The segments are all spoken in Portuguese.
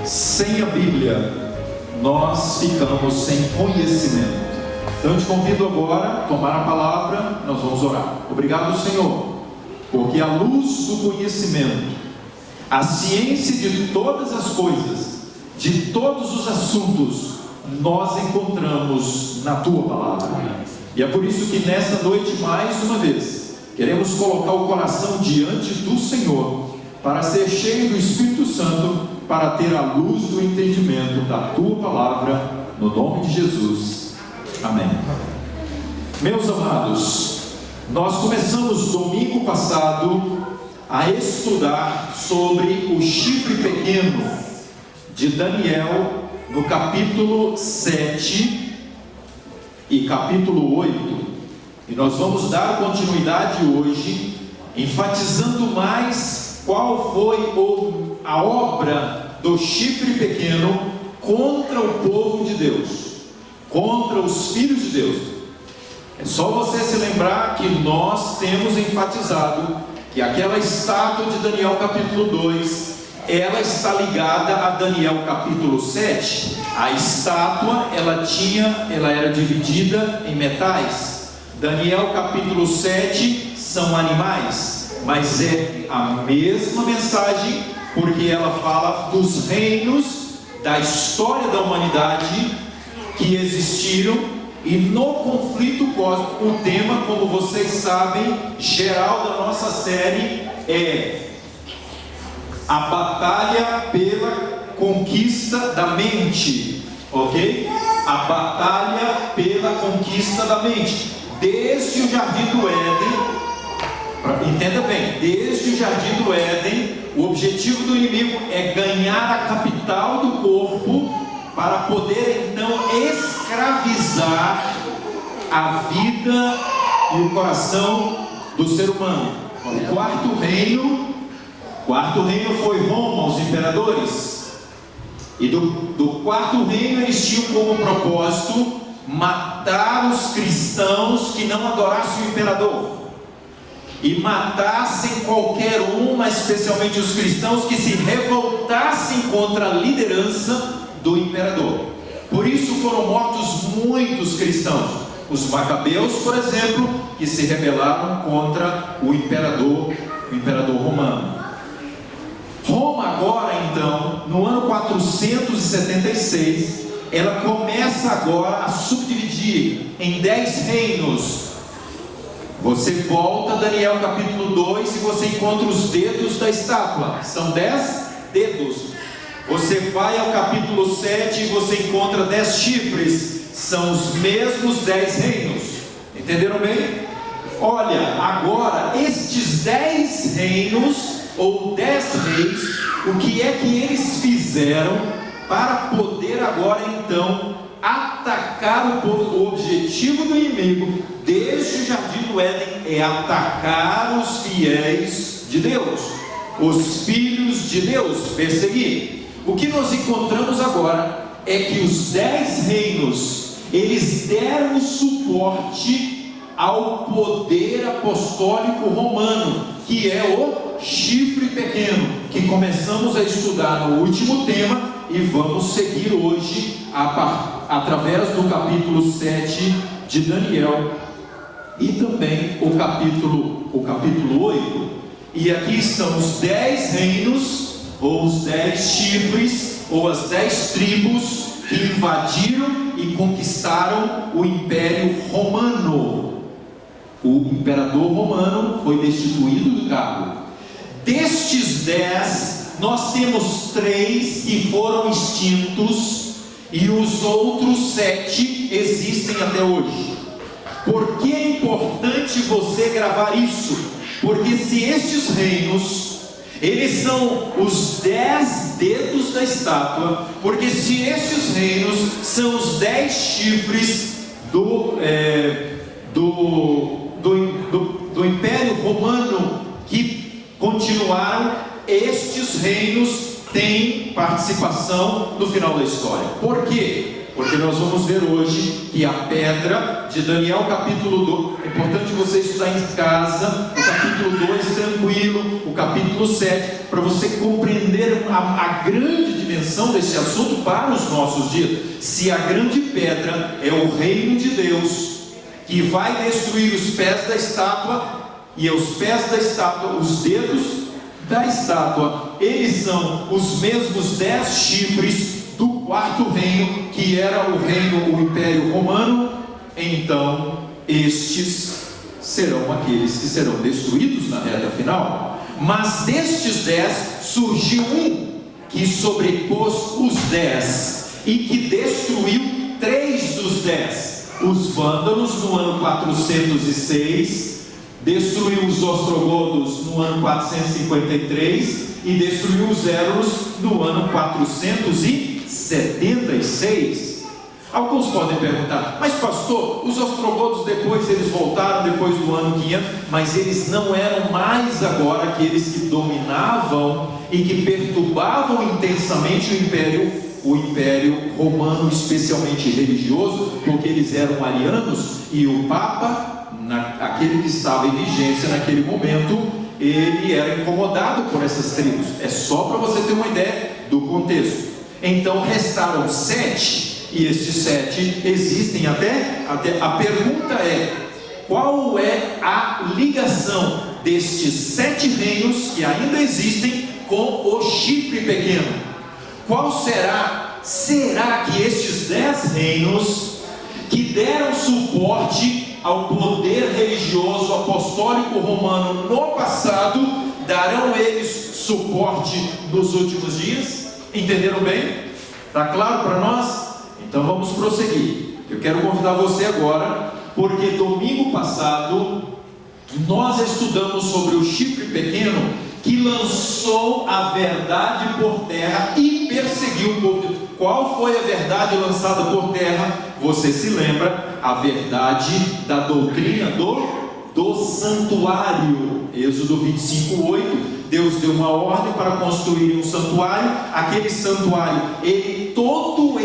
Sem a Bíblia, nós ficamos sem conhecimento. Então eu te convido agora a tomar a palavra, nós vamos orar. Obrigado, Senhor, porque a luz do conhecimento, a ciência de todas as coisas, de todos os assuntos, nós encontramos na Tua palavra. E é por isso que nessa noite, mais uma vez, queremos colocar o coração diante do Senhor, para ser cheio do Espírito Santo, para ter a luz do entendimento da Tua palavra, no nome de Jesus. Amém. Meus amados, nós começamos domingo passado a estudar sobre o chifre pequeno de Daniel, no capítulo 7 e capítulo 8. E nós vamos dar continuidade hoje, enfatizando mais qual foi a obra do chifre pequeno contra o povo de Deus, contra os filhos de Deus. É só você se lembrar que nós temos enfatizado que aquela estátua de Daniel capítulo 2, ela está ligada a Daniel capítulo 7. A estátua, ela era dividida em metais. Daniel capítulo 7 são animais, mas é a mesma mensagem, porque ela fala dos reinos da história da humanidade que existiram. E no conflito cósmico, o tema, como vocês sabem, geral da nossa série é a batalha pela conquista da mente, ok? A batalha pela conquista da mente, desde o Jardim do Éden. Entenda bem, desde o Jardim do Éden, o objetivo do inimigo é ganhar a capital do corpo, para poder então escravizar a vida e o coração do ser humano. O quarto reino foi Roma, os imperadores. E do quarto reino eles tinham como propósito matar os cristãos que não adorassem o imperador, e matassem qualquer um, mas especialmente os cristãos que se revoltassem contra a liderança do imperador. Por isso foram mortos muitos cristãos. Os macabeus, por exemplo, que se rebelaram contra o imperador romano. Roma agora então, no ano 476, ela começa agora a subdividir em 10 reinos. Você volta a Daniel capítulo 2 e você encontra os dedos da estátua. São 10 dedos. Você vai ao capítulo 7 e você encontra 10 chifres. São os mesmos 10 reinos. Entenderam bem? Olha, agora estes 10 reinos, ou 10 reis, o que é que eles fizeram para poder agora então atacar o povo? O objetivo do inimigo, desde o Jardim do Éden, é atacar os fiéis de Deus, os filhos de Deus, perseguir. O que nós encontramos agora é que os 10 reinos, eles deram suporte ao poder apostólico romano, que é o chifre pequeno, que começamos a estudar no último tema, e vamos seguir hoje através do capítulo 7 de Daniel, e também o capítulo 8. E aqui estão os 10 reinos, ou os 10 chifres, ou as 10 tribos que invadiram e conquistaram o Império Romano. O imperador romano foi destituído do cargo. Destes 10, nós temos 3 que foram extintos, e os outros 7 existem até hoje. Por que é importante você gravar isso? Porque se estes reinos, eles são os 10 dedos da porque se estes reinos são os 10 chifres do Império Romano que continuaram, estes reinos têm participação no final da história. Por quê? Porque nós vamos ver hoje que a pedra de Daniel capítulo 2, é importante você estudar em casa, o capítulo 2 tranquilo, o capítulo 7, para você compreender a grande dimensão desse assunto para os nossos dias. Se a grande pedra é o reino de Deus, que vai destruir os pés da estátua, e os pés da estátua, os dedos da estátua, eles são os mesmos 10 chifres do quarto reino, que era o Império Romano. Então estes serão aqueles que serão destruídos na reta final. Mas destes 10 surgiu um que sobrepôs os 10 e que destruiu 3 dos 10. Os vândalos no ano 406, destruiu os ostrogodos no ano 453 e destruiu os érulos no ano 476. Alguns podem perguntar: mas pastor, os ostrogodos depois eles voltaram depois do ano 500, mas eles não eram mais agora aqueles que dominavam e que perturbavam intensamente o Império Romano, especialmente religioso, porque eles eram arianos, e o Papa, aquele que estava em vigência naquele momento, ele era incomodado por essas tribos. É só para você ter uma ideia do contexto. Então restaram 7, e estes 7 existem até a pergunta é: qual é a ligação destes 7 reinos que ainda existem com o chifre pequeno? Qual será que estes 10 reinos que deram suporte ao poder religioso apostólico romano no passado, darão eles suporte nos últimos dias? Entenderam bem? Está claro para nós? Então vamos prosseguir. Eu quero convidar você agora, porque domingo passado nós estudamos sobre o chifre pequeno, que lançou a verdade por terra e perseguiu o povo de Deus. Qual foi a verdade lançada por terra? Você se lembra? A verdade da doutrina do santuário. Êxodo 25:8. Deus deu uma ordem para construir um santuário. Aquele santuário, todo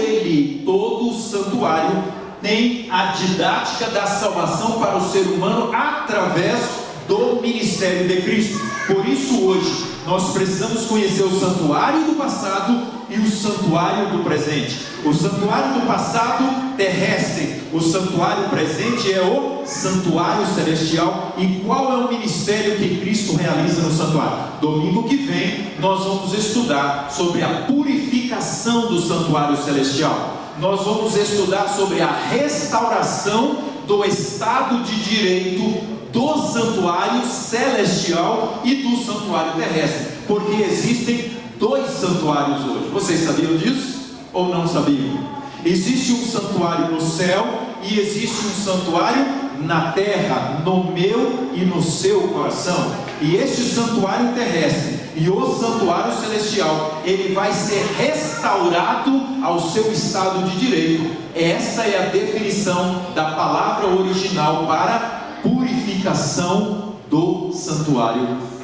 o santuário tem a didática da salvação para o ser humano através do ministério de Cristo. Por isso hoje nós precisamos conhecer o santuário do passado e o santuário do presente. O santuário do passado terrestre, o santuário presente é o santuário celestial. E qual é o ministério que Cristo realiza no santuário? Domingo que vem nós vamos estudar sobre a purificação do santuário celestial. Nós vamos estudar sobre a restauração do estado de direito do santuário celestial e do santuário terrestre, porque existem 2 santuários hoje. Vocês sabiam disso ou não sabiam? Existe um santuário no céu e existe um santuário na terra, no meu e no seu coração. E este santuário terrestre e o santuário celestial, ele vai ser restaurado ao seu estado de direito. Esta é a definição da palavra original para purificação do santuário.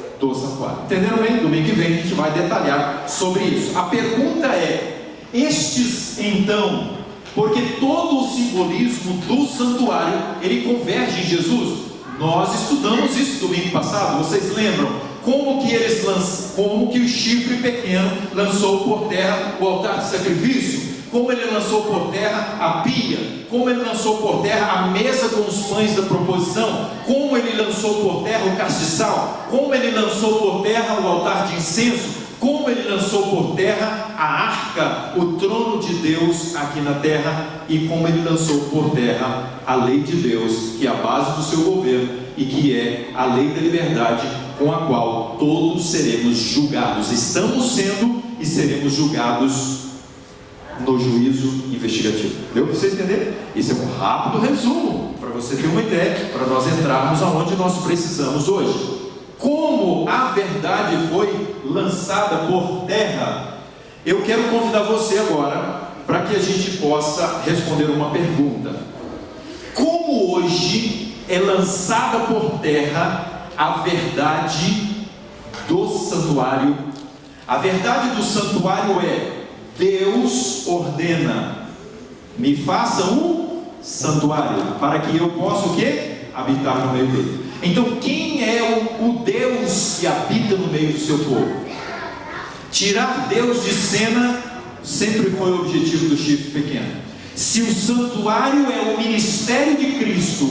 Entenderam bem? Domingo que vem a gente vai detalhar sobre isso. A pergunta é: estes então, porque todo o simbolismo do santuário, ele converge em Jesus. Nós estudamos isso domingo passado. Vocês lembram como que o chifre pequeno lançou por terra o altar de sacrifício? Como ele lançou por terra a pia, como ele lançou por terra a mesa com os pães da proposição, como ele lançou por terra o castiçal, como ele lançou por terra o altar de incenso, como ele lançou por terra a arca, o trono de Deus aqui na terra, e como ele lançou por terra a lei de Deus, que é a base do seu governo e que é a lei da liberdade, com a qual todos seremos julgados. Estamos sendo e seremos julgados no juízo investigativo. Deu para você entender? Isso é um rápido resumo, para você ter uma ideia, para nós entrarmos aonde nós precisamos hoje. Como a verdade foi lançada por terra, eu quero convidar você agora para que a gente possa responder uma pergunta: como hoje é lançada por terra a verdade do santuário? A verdade do santuário é: Deus ordena me faça um santuário, para que eu possa o quê? Habitar no meio dele. Então quem é o Deus que habita no meio do seu povo? Tirar Deus de cena sempre foi o objetivo do chifre pequeno. Se o santuário é o ministério de Cristo,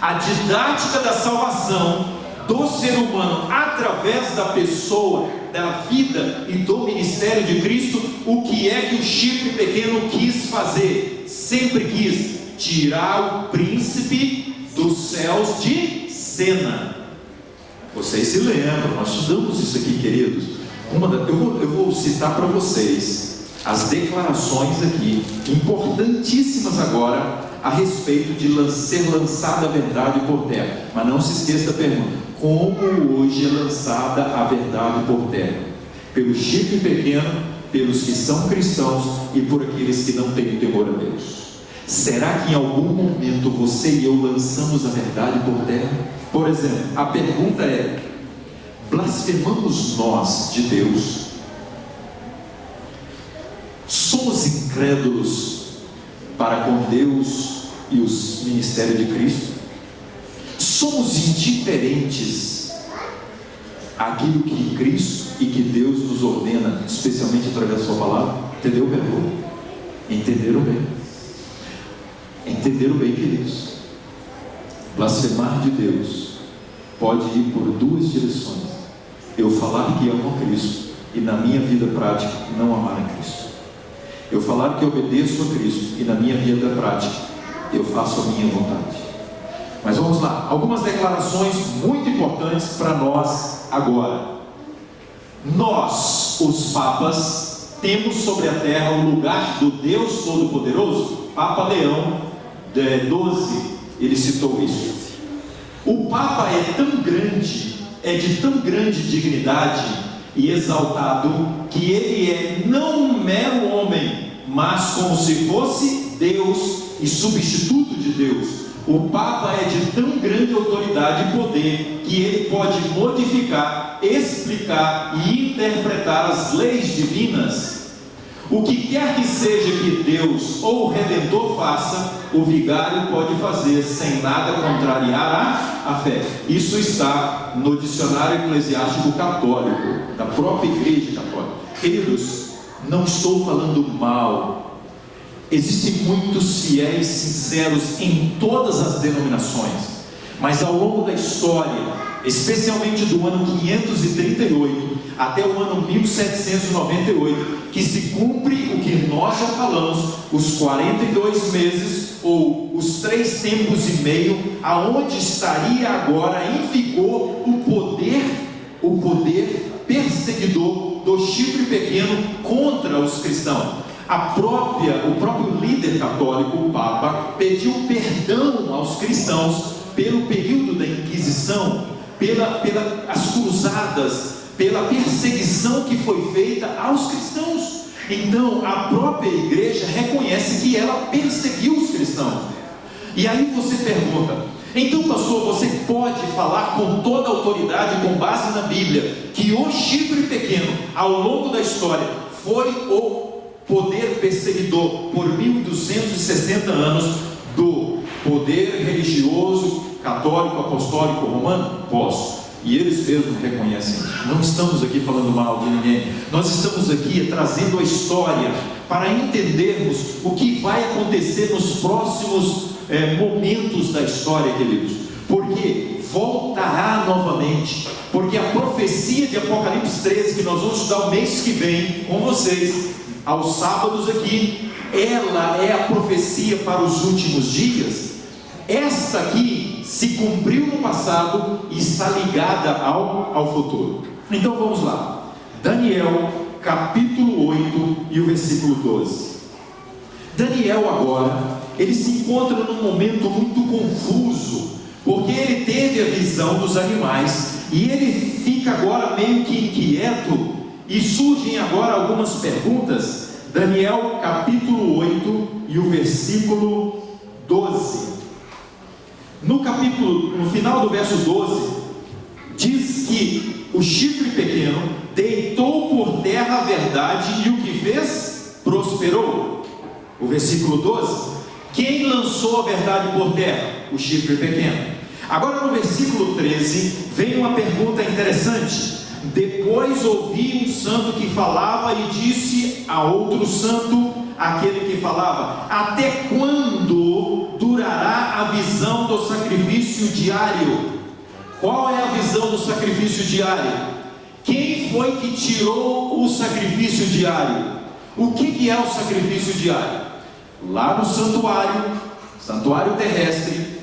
a didática da salvação do ser humano através da pessoa, da vida e do ministério de Cristo, o que é que o chifre pequeno quis fazer? Sempre quis tirar o príncipe dos céus de cena. Vocês se lembram, nós estudamos isso aqui, queridos. Eu vou citar para vocês as declarações aqui, importantíssimas agora, a respeito de ser lançada a verdade por terra. Mas não se esqueça da pergunta: como hoje é lançada a verdade por terra? Pelo chifre pequeno, pelos que são cristãos e por aqueles que não têm temor a Deus. Será que em algum momento você e eu lançamos a verdade por terra? Por exemplo, a pergunta é: blasfemamos nós de Deus? Somos incrédulos para com Deus e os ministérios de Cristo? Somos indiferentes àquilo que Cristo e que Deus nos ordena, especialmente através da sua palavra? Entendeu, pergunta? Entenderam bem? Entenderam bem, queridos? Blasfemar de Deus pode ir por duas direções: eu falar que amo a Cristo e na minha vida prática não amar a Cristo. Eu falar que obedeço a Cristo e na minha vida prática eu faço a minha vontade. Mas vamos lá, algumas declarações muito importantes para nós agora. Nós, os papas, temos sobre a terra o lugar do Deus Todo-Poderoso. Papa Leão XII, ele citou isso. O Papa é tão grande, é de tão grande dignidade e exaltado, que ele é não um mero homem, mas como se fosse Deus e substituto de Deus. O Papa é de tão grande autoridade e poder que ele pode modificar, explicar e interpretar as leis divinas. O que quer que seja que Deus ou o Redentor faça, o vigário pode fazer sem nada contrariar a fé. Isso está no dicionário eclesiástico católico, da própria igreja católica. Queridos, não estou falando mal. Existem muitos fiéis sinceros em todas as denominações, mas ao longo da história, especialmente do ano 538 até o ano 1798, que se cumpre o que nós já falamos, os 42 meses ou os 3 tempos e meio, aonde estaria agora em vigor o poder perseguidor do chifre pequeno contra os cristãos. O próprio líder católico, o Papa, pediu perdão aos cristãos pelo período da Inquisição, pelas cruzadas, pela perseguição que foi feita aos cristãos. Então a própria igreja reconhece que ela perseguiu os cristãos. E aí você pergunta: então, pastor, você pode falar com toda a autoridade, com base na Bíblia, que o chifre pequeno, ao longo da história, foi o poder perseguidor por 1260 anos do poder religioso católico, apostólico, romano? Posso. E eles mesmos reconhecem. Não estamos aqui falando mal de ninguém. Nós estamos aqui trazendo a história para entendermos o que vai acontecer nos próximos momentos da história, queridos. Porque voltará novamente. Porque a profecia de Apocalipse 13, que nós vamos estudar o mês que vem com vocês, aos sábados aqui, ela é a profecia para os últimos dias. Esta aqui se cumpriu no passado e está ligada ao futuro. Então vamos lá, Daniel capítulo 8 e o versículo 12. Daniel agora, ele se encontra num momento muito confuso, porque ele teve a visão dos animais, e ele fica agora meio que inquieto, e surgem agora algumas perguntas. Daniel capítulo 8 e o versículo 12. No final do verso 12, diz que o chifre pequeno deitou por terra a verdade e o que fez? Prosperou. o versículo 12: quem lançou a verdade por terra? O chifre pequeno. Agora no versículo 13, vem uma pergunta interessante. Depois ouvi um santo que falava e disse a outro santo, aquele que falava: até quando durará a visão do sacrifício diário? Qual é a visão do sacrifício diário? Quem foi que tirou o sacrifício diário? O que é o sacrifício diário? Lá no santuário terrestre,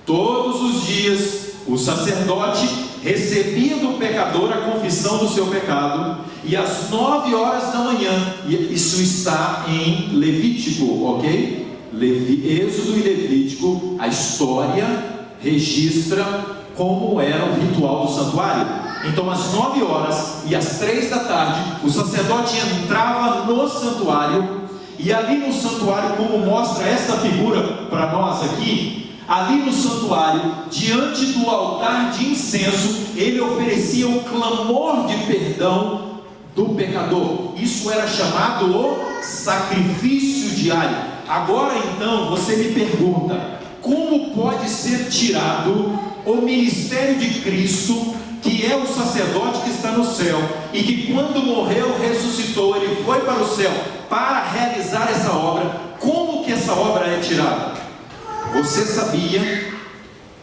todos os dias o sacerdote recebia do pecador a confissão do seu pecado, e às 9 horas da manhã, isso está em Levítico, ok? Êxodo e Levítico, a história registra como era o ritual do santuário. Então às 9 horas e às 3 da tarde, o sacerdote entrava no santuário, e ali no santuário, como mostra esta figura para nós aqui, ali no santuário, diante do altar de incenso, ele oferecia o clamor de perdão do pecador. Isso era chamado o sacrifício diário. Agora então você me pergunta: como pode ser tirado o ministério de Cristo, que é o sacerdote que está no céu, e que quando morreu, ressuscitou, ele foi para o céu para realizar essa obra? Como que essa obra é tirada? Você sabia?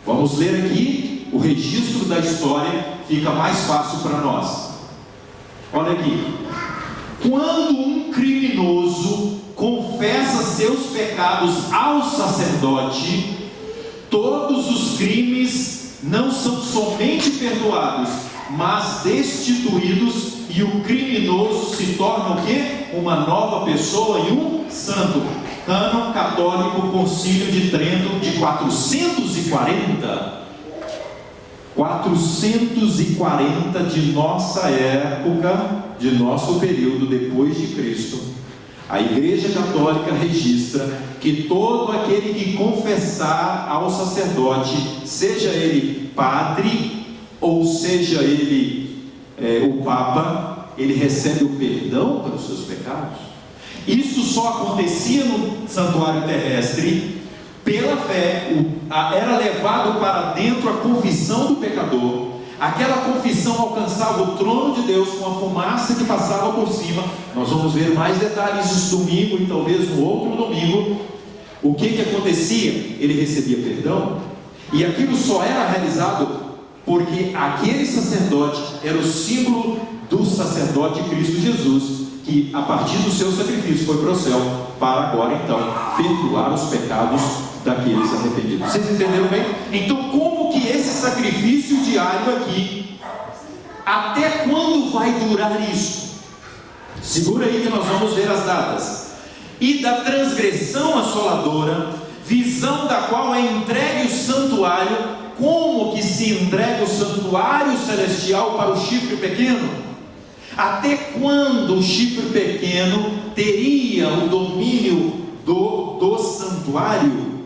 Vamos ler aqui o registro da história, fica mais fácil para nós. Olha aqui: quando um criminoso confessa seus pecados ao sacerdote, todos os crimes não são somente perdoados, mas destituídos, e o criminoso se torna o quê? Uma nova pessoa e um santo. Cânon Católico, Concílio de Trento de 440 de nossa época, de nosso período depois de Cristo. A Igreja Católica registra que todo aquele que confessar ao sacerdote, seja ele padre ou seja ele o Papa, ele recebe o perdão pelos seus pecados. Isso só acontecia no santuário terrestre pela fé. Era levado para dentro a confissão do pecador. Aquela confissão alcançava o trono de Deus com a fumaça que passava por cima. Nós vamos ver mais detalhes esse domingo e talvez no outro domingo. O que acontecia? Ele recebia perdão, e aquilo só era realizado porque aquele sacerdote era o símbolo do sacerdote Cristo Jesus, que a partir do seu sacrifício foi para o céu, para agora então perdoar os pecados daqueles arrependidos. Vocês entenderam bem? Então como que esse sacrifício diário aqui, até quando vai durar isso? Segura aí que nós vamos ver as datas. E da transgressão assoladora, visão da qual é entregue o santuário. Como que se entrega o santuário celestial para o chifre pequeno? Até quando o chifre pequeno teria o domínio do santuário,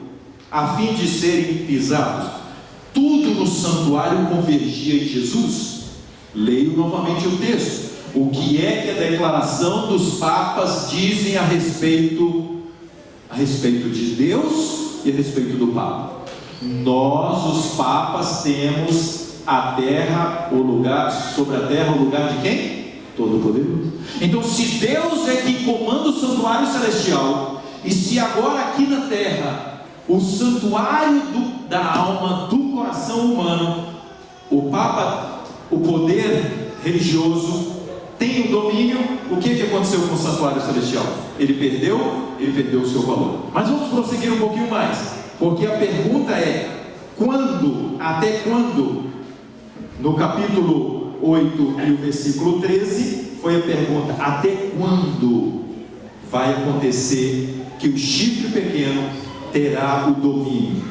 a fim de serem pisados? Tudo no santuário convergia em Jesus. Leio novamente o texto. O que é que a declaração dos papas dizem a respeito de Deus e a respeito do Papa? Nós, os papas, temos a terra, o lugar, sobre a terra, o lugar de quem? Todo-Poderoso. Então, se Deus é quem comanda o santuário celestial, e se agora aqui na terra, o santuário da alma, do coração humano, o Papa, o poder religioso, tem o domínio, o que aconteceu com o santuário celestial? Ele perdeu o seu valor. Mas vamos prosseguir um pouquinho mais, porque a pergunta é: quando, até quando? No capítulo 8 e o versículo 13, foi a pergunta: até quando vai acontecer que o chifre pequeno terá o domínio?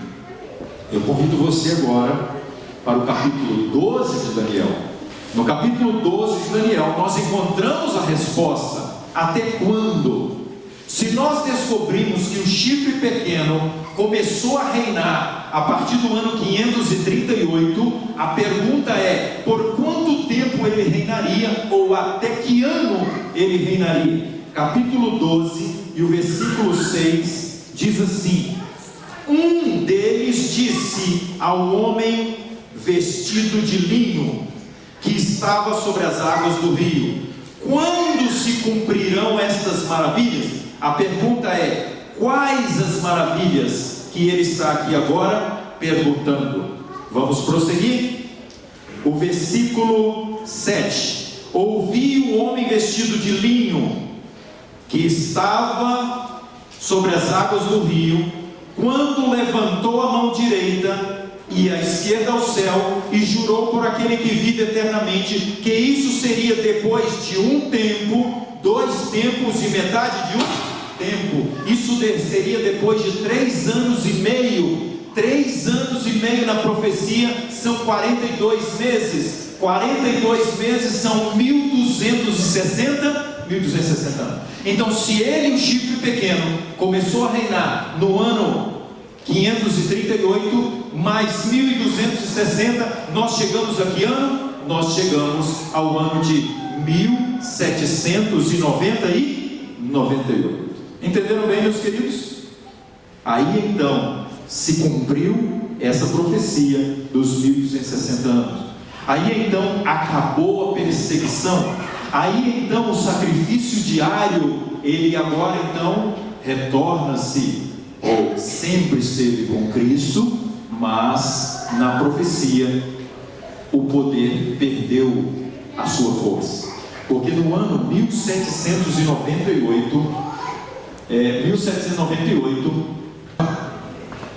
Eu convido você agora para o capítulo 12 de Daniel. No capítulo 12 de Daniel, nós encontramos a resposta: até quando? Se nós descobrimos que o chifre pequeno começou a reinar a partir do ano 538, a pergunta é: por quanto tempo ele reinaria, ou até que ano ele reinaria? capítulo 12 e o versículo 6 diz assim: um deles disse ao homem vestido de linho, que estava sobre as águas do rio: quando se cumprirão estas maravilhas? A pergunta é: quais as maravilhas que ele está aqui agora perguntando? Vamos prosseguir. O versículo 7: ouvi o homem vestido de linho, que estava sobre as águas do rio, quando levantou a mão direita e a esquerda ao céu, e jurou por aquele que vive eternamente, que isso seria depois de um tempo, 2 tempos e metade de um tempo. Isso seria depois de 3 anos e meio. 3 anos e meio na profecia são 42 meses. 42 meses são 1260 anos. Então, se ele, o chifre pequeno, começou a reinar no ano 538, mais 1260, nós chegamos a que ano? Nós chegamos ao ano de 1798. Entenderam bem, meus queridos? Aí então se cumpriu essa profecia dos 1260 anos. Aí então acabou a perseguição. Aí então o sacrifício diário, ele agora então retorna-se, ou sempre esteve com Cristo, mas na profecia o poder perdeu a sua força, porque no ano 1798,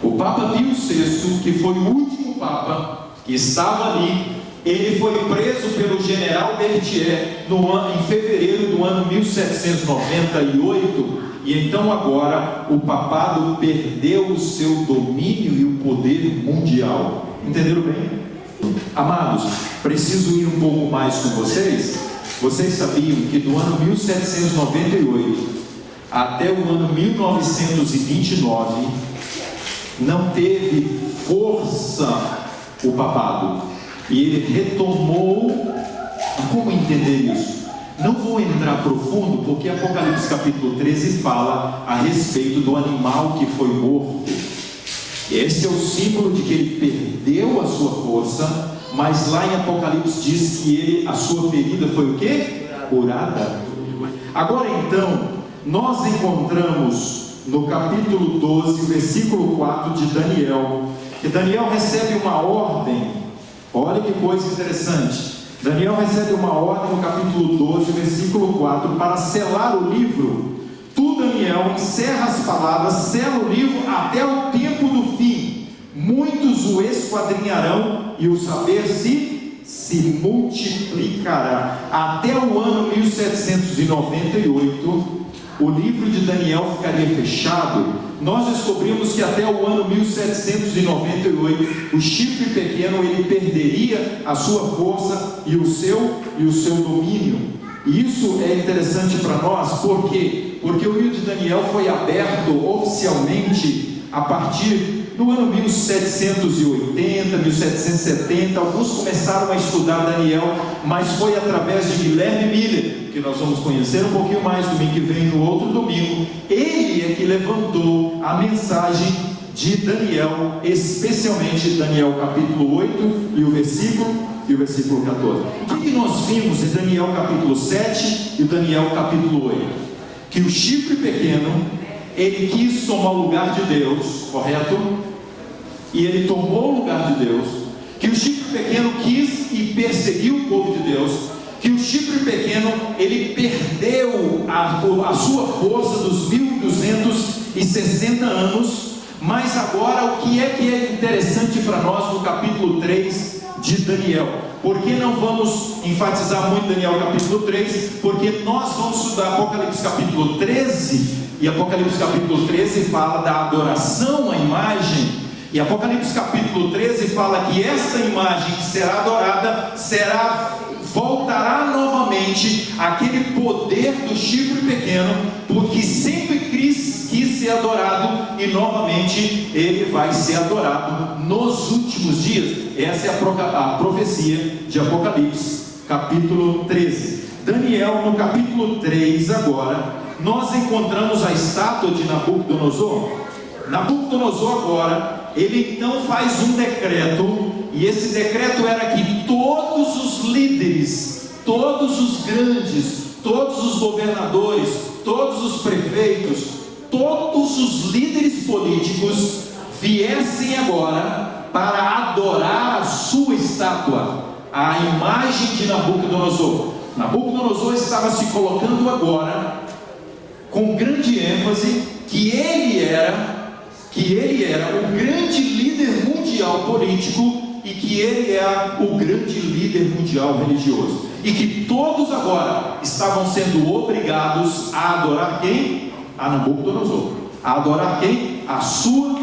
o Papa Pio VI, que foi o último Papa que estava ali, ele foi preso pelo general Berthier em fevereiro do ano 1798, e então agora o papado perdeu o seu domínio e o poder mundial. Entenderam bem? Amados, preciso ir um pouco mais com vocês. Vocês sabiam que do ano 1798 até o ano 1929 não teve força o papado, e ele retomou. Como entender isso? Não vou entrar profundo, porque Apocalipse capítulo 13 fala a respeito do animal que foi morto. Esse é o símbolo de que ele perdeu a sua força, mas lá em Apocalipse diz que a sua ferida foi o quê? Curada. Agora então, nós encontramos no capítulo 12, versículo 4 de Daniel, que Daniel recebe uma ordem. Olha que coisa interessante. Daniel recebe uma ordem no capítulo 12, versículo 4, para selar o livro. Tu, Daniel, encerra as palavras, sela o livro até o tempo do fim. Muitos o esquadrinharão e o saber se multiplicará. Até o ano 1798, o livro de Daniel ficaria fechado. Nós descobrimos que até o ano 1798, o chifre pequeno ele perderia a sua força e o seu domínio. E isso é interessante para nós, por quê? Porque o livro de Daniel foi aberto oficialmente a partir do ano 1780, 1770. Alguns começaram a estudar Daniel, mas foi através de Guilherme Miller, que nós vamos conhecer um pouquinho mais domingo que vem, no outro domingo. Ele é que levantou a mensagem de Daniel, especialmente Daniel capítulo 8 e o versículo 14. O que nós vimos em Daniel capítulo 7 e Daniel capítulo 8? Que o chifre pequeno, ele quis tomar o lugar de Deus, correto? E ele tomou o lugar de Deus. Que o chifre pequeno quis e perseguiu o povo de Deus. Que o chifre pequeno, ele perdeu a sua força dos 1260 anos. Mas agora, o que é interessante para nós no capítulo 3 de Daniel? Por que não vamos enfatizar muito Daniel capítulo 3? Porque nós vamos estudar Apocalipse capítulo 13, e Apocalipse capítulo 13 fala da adoração à imagem, e Apocalipse capítulo 13 fala que esta imagem que será adorada voltará novamente aquele poder do chifre pequeno, porque sempre quis ser adorado, e novamente ele vai ser adorado nos últimos dias. Essa é a profecia de Apocalipse capítulo 13. Daniel, no capítulo 3 agora, nós encontramos a estátua de Nabucodonosor. Nabucodonosor agora, ele então faz um decreto, e esse decreto era que todos os líderes, todos os grandes, todos os governadores, todos os prefeitos, todos os líderes políticos viessem agora para adorar a sua estátua, a imagem de Nabucodonosor. Nabucodonosor estava se colocando agora com grande ênfase que ele era o grande líder mundial político e que ele é o grande líder mundial religioso, e que todos agora estavam sendo obrigados a adorar quem? A Nabucodonosor. A adorar quem? A sua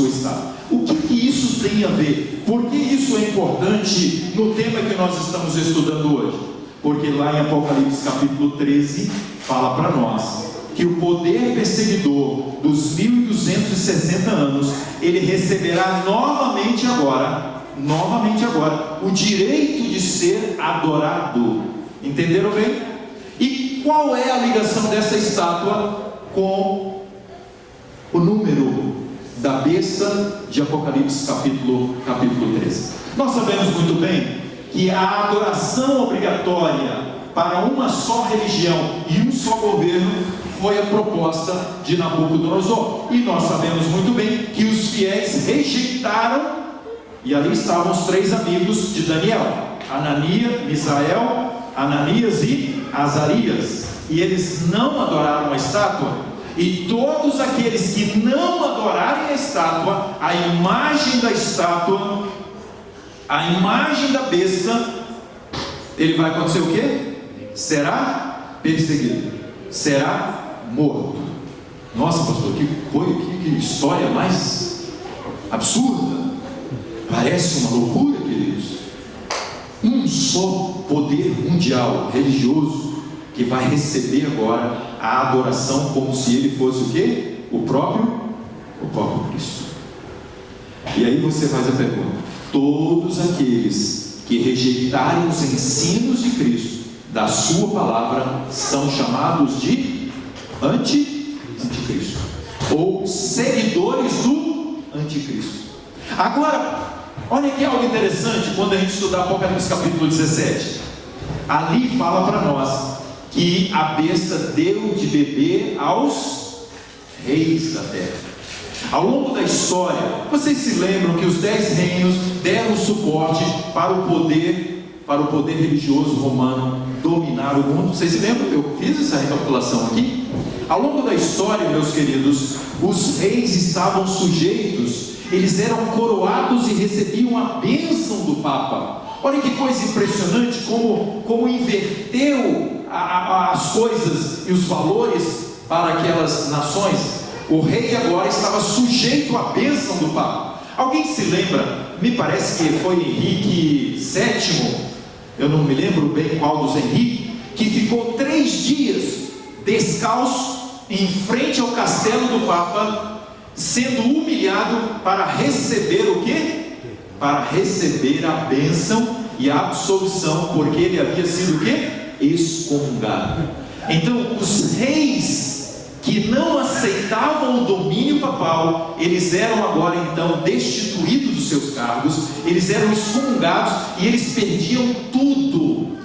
estátua. O que isso tem a ver? Por que isso é importante no tema que nós estamos estudando hoje? Porque lá em Apocalipse capítulo 13 fala para nós que o poder perseguidor dos 1260 anos, ele receberá novamente agora o direito de ser adorado. Entenderam bem? E qual é a ligação dessa estátua com o número da besta de Apocalipse capítulo 13? Nós sabemos muito bem que a adoração obrigatória para uma só religião e um só governo foi a proposta de Nabucodonosor, e nós sabemos muito bem que os fiéis rejeitaram, e ali estavam os três amigos de Daniel, Ananias e Azarias, e eles não adoraram a estátua. E todos aqueles que não adorarem a estátua, a imagem da estátua, a imagem da besta, ele vai acontecer o quê? Será perseguido, será morto. Nossa, pastor, que história mais absurda. Parece uma loucura, queridos. Um só poder mundial religioso que vai receber agora a adoração como se ele fosse o quê? O próprio Cristo. E aí você faz a pergunta: todos aqueles que rejeitarem os ensinos de Cristo, da sua palavra, são chamados de anticristo, ou seguidores do anticristo. Agora, olha aqui algo interessante quando a gente estudar Apocalipse capítulo 17. Ali fala para nós que a besta deu de beber aos reis da terra. Ao longo da história, vocês se lembram que os 10 reinos deram suporte para o poder religioso romano dominar o mundo? Vocês se lembram? Eu fiz essa recapitulação aqui. Ao longo da história, meus queridos, os reis estavam sujeitos, eles eram coroados e recebiam a bênção do Papa. Olha que coisa impressionante, como inverteu as coisas e os valores para aquelas nações. O rei agora estava sujeito à bênção do Papa. Alguém se lembra? Me parece que foi Henrique VII, eu não me lembro bem qual dos Henrique, que ficou 3 dias descalço em frente ao castelo do Papa, sendo humilhado para receber o quê? Para receber a bênção e a absolvição, porque ele havia sido o quê? Excomungado. Então, os reis que não aceitavam o domínio papal, eles eram agora então destituídos dos seus cargos, eles eram excomungados e eles perdiam tudo.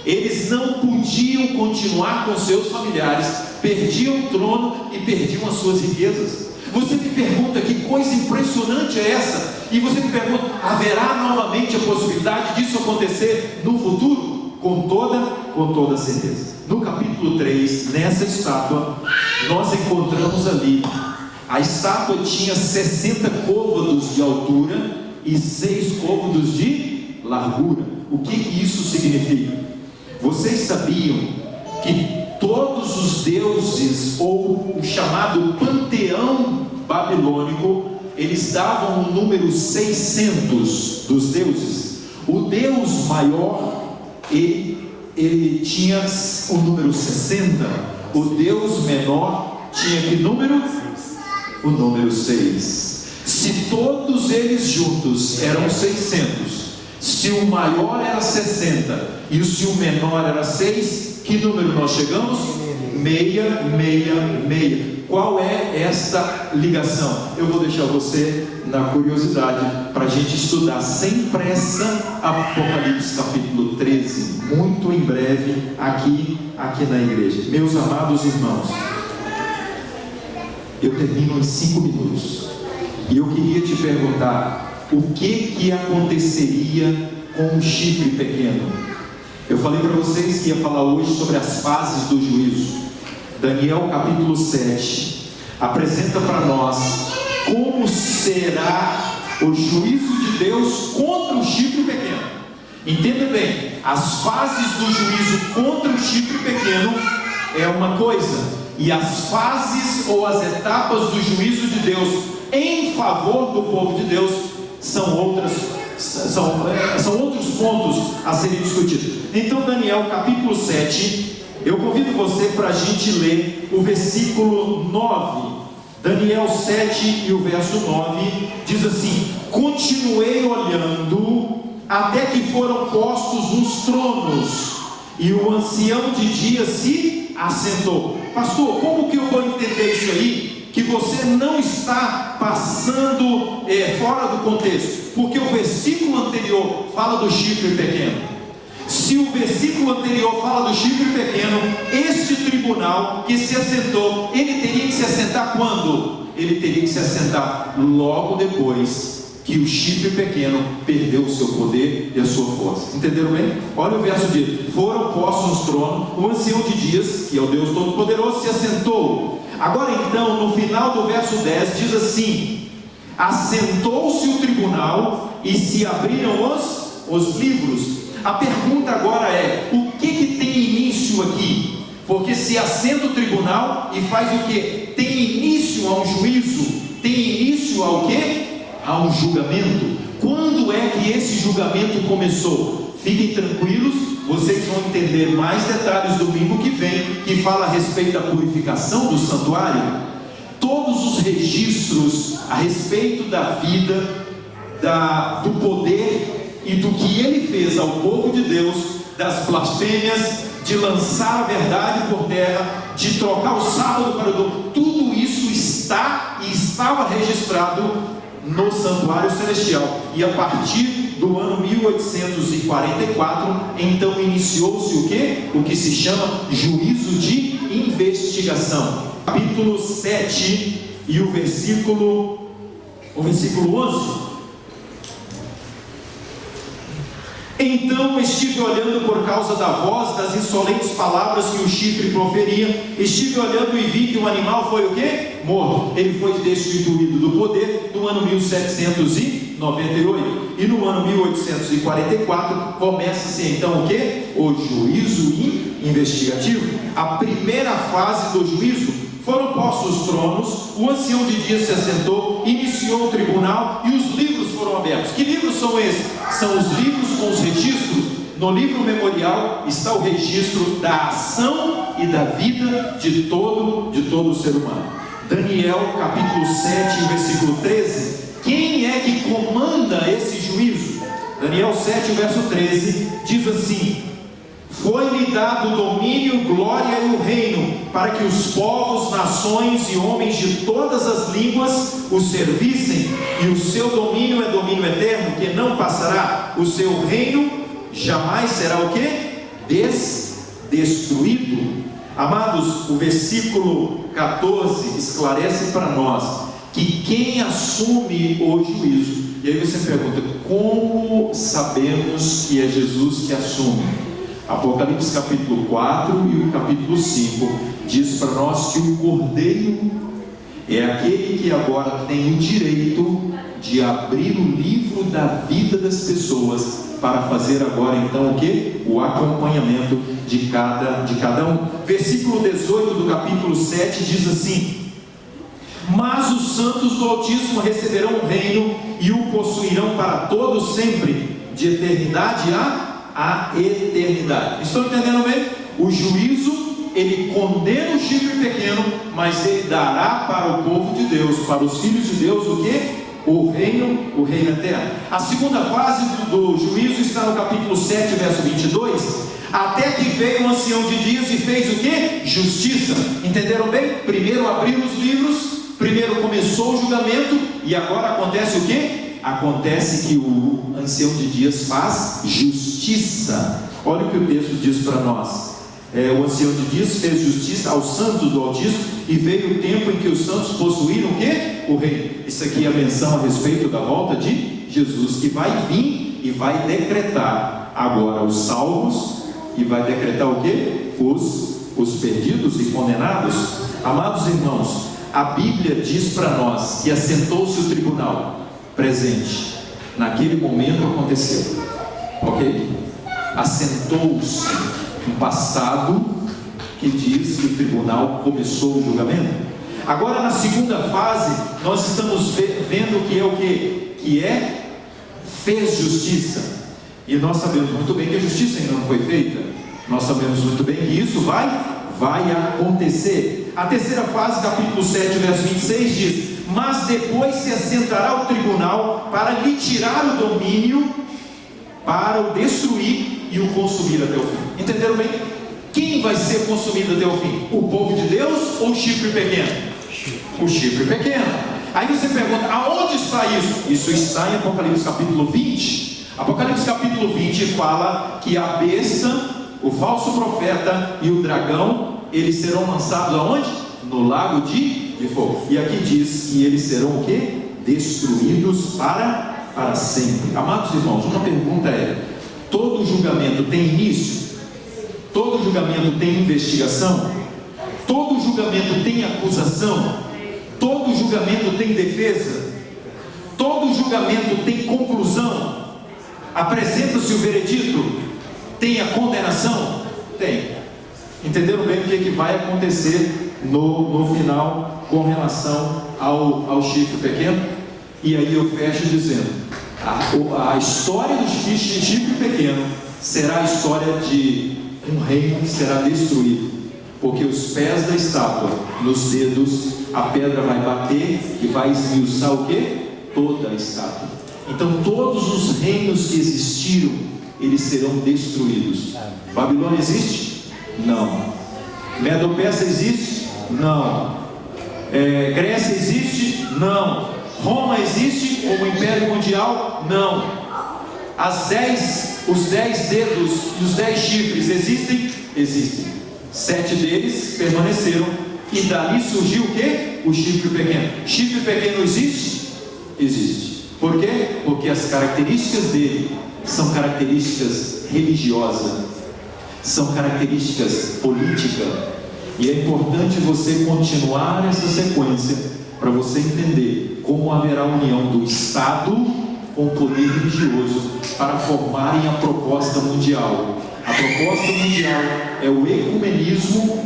Eles não podiam continuar com seus familiares, perdiam o trono e perdiam as suas riquezas. Você me pergunta, que coisa impressionante é essa? E você me pergunta, haverá novamente a possibilidade disso acontecer no futuro? Com toda certeza. No capítulo 3, nessa estátua, nós encontramos ali, a estátua tinha 60 côvados de altura e 6 côvados de largura. O que isso significa? Vocês sabiam que todos os deuses, ou o chamado panteão babilônico, eles davam o número 600 dos deuses. O deus maior, ele tinha o número 60. O deus menor tinha que número? O número 6. Se todos eles juntos eram 600 Se o maior era 60 e se o menor era 6, que número nós chegamos? 666. Qual é esta ligação? Eu vou deixar você na curiosidade para a gente estudar sem pressa Apocalipse capítulo 13, muito em breve aqui na igreja. Meus amados irmãos, eu termino em 5 minutos e eu queria te perguntar: o que aconteceria com o chifre pequeno? Eu falei para vocês que ia falar hoje sobre as fases do juízo. Daniel capítulo 7 apresenta para nós como será o juízo de Deus contra o chifre pequeno. Entenda bem, as fases do juízo contra o chifre pequeno é uma coisa, e as fases ou as etapas do juízo de Deus em favor do povo de Deus são outros pontos a serem discutidos. Então, Daniel capítulo 7, eu convido você para a gente ler o versículo 9. Daniel 7 e o verso 9 diz assim: continuei olhando até que foram postos uns tronos, e o ancião de dias se assentou. Pastor, como que eu vou entender isso aí? Que você não está passando fora do contexto, porque o versículo anterior fala do chifre pequeno. Se o versículo anterior fala do chifre pequeno, este tribunal que se assentou, ele teria que se assentar quando? Ele teria que se assentar logo depois que o chifre pequeno perdeu o seu poder e a sua força. Entenderam bem? Olha o verso de: foram postos nos tronos, o ancião de dias, que é o Deus Todo-Poderoso, se assentou. Agora então, no final do verso 10, diz assim: assentou-se o tribunal e se abriram os livros. A pergunta agora é: o que tem início aqui? Porque se assenta o tribunal e faz o que? Tem início a um juízo, tem início ao que? A um julgamento. Quando é que esse julgamento começou? Fiquem tranquilos, vocês vão entender mais detalhes domingo que vem, que fala a respeito da purificação do santuário. Todos os registros a respeito da vida, do poder e do que ele fez ao povo de Deus, das blasfêmias, de lançar a verdade por terra, de trocar o sábado para o domingo, tudo isso está e estava registrado no santuário celestial. E a partir do ano 1844, então iniciou-se o que? O que se chama juízo de investigação. Capítulo 7 e o versículo 11. Então estive olhando por causa da voz das insolentes palavras que o chifre proferia. Estive olhando e vi que o animal foi o quê? Morto. Ele foi destituído do poder no ano 1798. E no ano 1844 começa-se então o quê? O juízo investigativo. A primeira fase do juízo: foram postos os tronos, o ancião de dias se assentou, iniciou o tribunal e os livros foram abertos. Que livros são esses? São os livros com os registros. No livro memorial está o registro da ação e da vida de todo o ser humano. Daniel capítulo 7, versículo 13. Quem é que comanda esse juízo? Daniel 7, verso 13 diz assim: foi-lhe dado o domínio, glória e o reino, para que os povos, nações e homens de todas as línguas o servissem, e o seu domínio é domínio eterno, que não passará, o seu reino jamais será o quê? Destruído. Amados, o versículo 14 esclarece para nós que quem assume o juízo, e aí você pergunta: como sabemos que é Jesus que assume? Apocalipse capítulo 4 e o capítulo 5 diz para nós que o Cordeiro é aquele que agora tem o direito de abrir o livro da vida das pessoas, para fazer agora então o que? O acompanhamento de cada um. Versículo 18 do capítulo 7 diz assim: mas os santos do Altíssimo receberão o reino e o possuirão para todos sempre, de eternidade a eternidade. Estão entendendo bem? O juízo, ele condena o chifre pequeno, mas ele dará para o povo de Deus, para os filhos de Deus, o que? O reino eterno. A segunda fase do juízo está no capítulo 7, verso 22. Até que veio o ancião de dias e fez o que? Justiça. Entenderam bem? Primeiro abriram os livros, primeiro começou o julgamento, e agora acontece o que? Acontece que o ancião de dias faz justiça. Olha o que o texto diz para nós. O ancião de dias fez justiça aos santos do Altíssimo, e veio o tempo em que os santos possuíram o quê? O reino. Isso aqui é a menção a respeito da volta de Jesus, que vai vir e vai decretar agora os salvos, e vai decretar o quê? Os perdidos e condenados. Amados irmãos, a Bíblia diz para nós que assentou-se o tribunal presente. Naquele momento aconteceu, ok? Assentou-se um passado que diz que o tribunal começou o julgamento. Agora, na segunda fase, nós estamos vendo que é o quê? Que fez justiça. E nós sabemos muito bem que a justiça ainda não foi feita. Nós sabemos muito bem que isso vai acontecer. A terceira fase, capítulo 7, verso 26 diz: mas depois se assentará o tribunal para lhe tirar o domínio, para o destruir e o consumir até o fim. Entenderam bem? Quem vai ser consumido até o fim? O povo de Deus ou o chifre pequeno? O chifre pequeno. Aí você pergunta, aonde está isso? Isso está em Apocalipse capítulo 20. Apocalipse capítulo 20 fala que a besta, o falso profeta e o dragão, eles serão lançados aonde? No lago de fogo. E aqui diz que eles serão o quê? Destruídos para sempre. Amados irmãos, uma pergunta é: todo julgamento tem início? Todo julgamento tem investigação? Todo julgamento tem acusação? Todo julgamento tem defesa? Todo julgamento tem conclusão? Apresenta-se o veredito? Tem a condenação? Tem. Entenderam bem o que vai acontecer no final com relação ao chifre pequeno? E aí eu fecho dizendo: a história do chifre pequeno será a história de um reino que será destruído, porque os pés da estátua, nos dedos, a pedra vai bater e vai esmiuçar o quê? Toda a estátua. Então todos os reinos que existiram, eles serão destruídos. Babilônia existe? Não. Medo-Persa existe? Não. Grécia existe? Não. Roma existe como império mundial? Não. Os 10 dedos e os 10 chifres existem? Existem. 7 deles permaneceram, e dali surgiu o quê? O chifre pequeno. Chifre pequeno existe? Existe. Por quê? Porque as características dele são características religiosas, são características políticas, e é importante você continuar essa sequência para você entender como haverá união do Estado com o poder religioso para formarem a proposta mundial. A proposta mundial é o ecumenismo,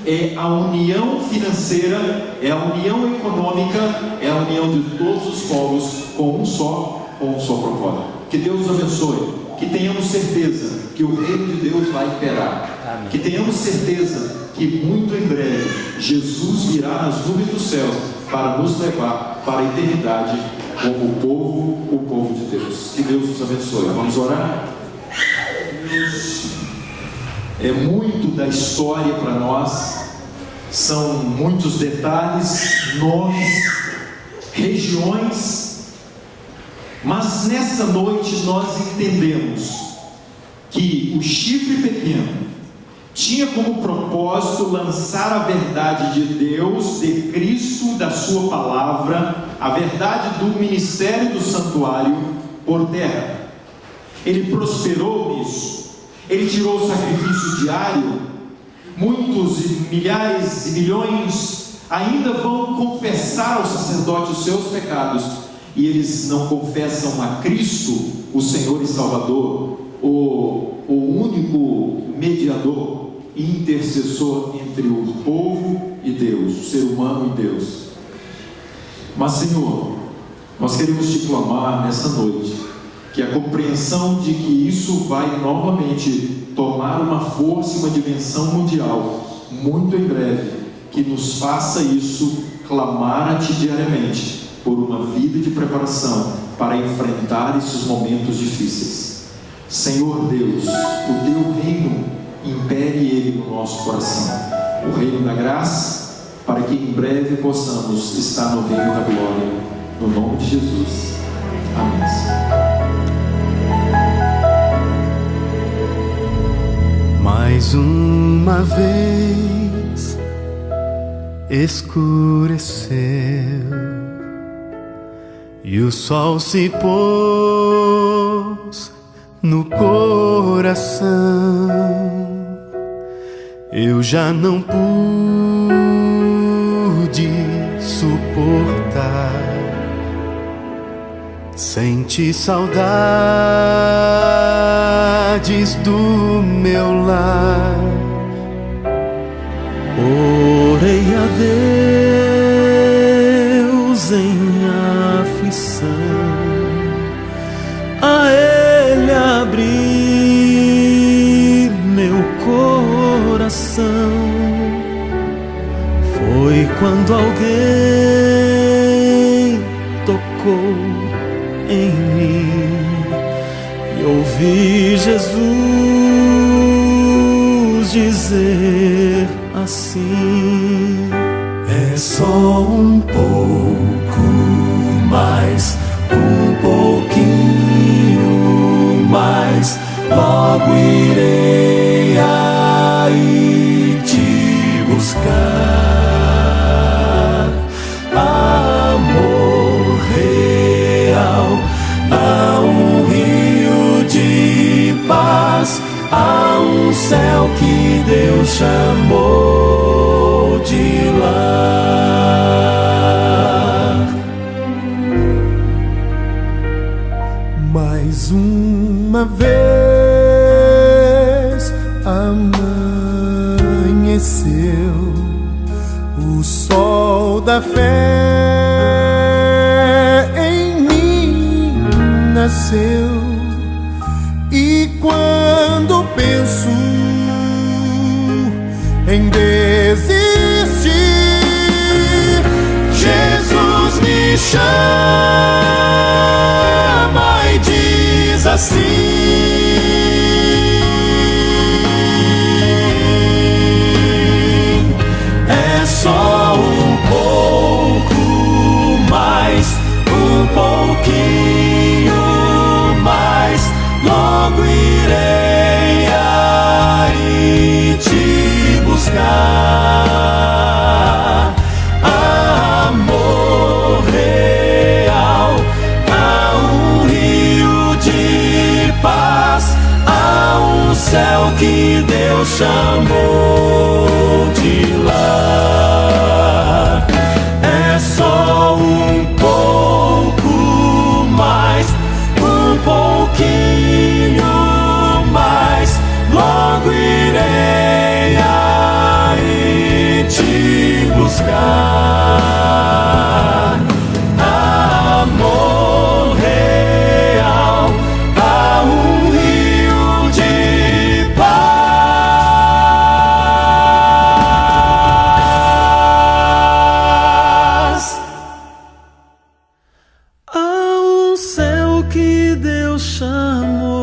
é a união financeira, é a união econômica, é a união de todos os povos com um só propósito. Que Deus nos abençoe, que tenhamos certeza que o reino de Deus vai imperar. Amém. Que tenhamos certeza que muito em breve Jesus virá nas nuvens do céu para nos levar para a eternidade como o povo de Deus. Que Deus nos abençoe. Vamos orar? É muito da história para nós, são muitos detalhes, nomes, regiões, mas nesta noite nós entendemos que o chifre pequeno tinha como propósito lançar a verdade de Deus, de Cristo, da sua palavra, a verdade do ministério do santuário por terra. Ele prosperou nisso, ele tirou o sacrifício diário. Muitos, milhares e milhões ainda vão confessar ao sacerdote os seus pecados, e eles não confessam a Cristo, o Senhor e Salvador, o único mediador e intercessor entre o povo e Deus, o ser humano e Deus. Mas, Senhor, nós queremos te clamar nessa noite, que a compreensão de que isso vai novamente tomar uma força e uma dimensão mundial, muito em breve, que nos faça isso clamar a Ti diariamente por uma vida de preparação para enfrentar esses momentos difíceis. Senhor Deus, o Teu reino impere ele no nosso coração, o reino da graça, para que em breve possamos estar no reino da glória, no nome de Jesus. Amém. Mais uma vez escureceu e o sol se pôs no coração. Eu já não pude suportar, senti saudades do meu lar. Orei a Deus em aflição, a Ele abri meu coração. Foi quando alguém tocou em mim e ouvi Jesus dizer assim: é só um pouco mais, um pouquinho mais, logo irei aí te buscar. Amor real, há um rio de paz, há um céu que Deus chamou de lar. Mais uma vez amanheceu, o sol da fé em mim nasceu. E quando penso em desistir, Jesus me chama e diz assim: é só um pouco mais, um pouquinho mais, logo irei aí te buscar. Amor real, há um rio de paz, há um céu que Deus chamou de lar. É só um pouco mais, um pouquinho mais, logo irei aí te buscar. Amor real, há um rio de paz, há um céu que Deus chamou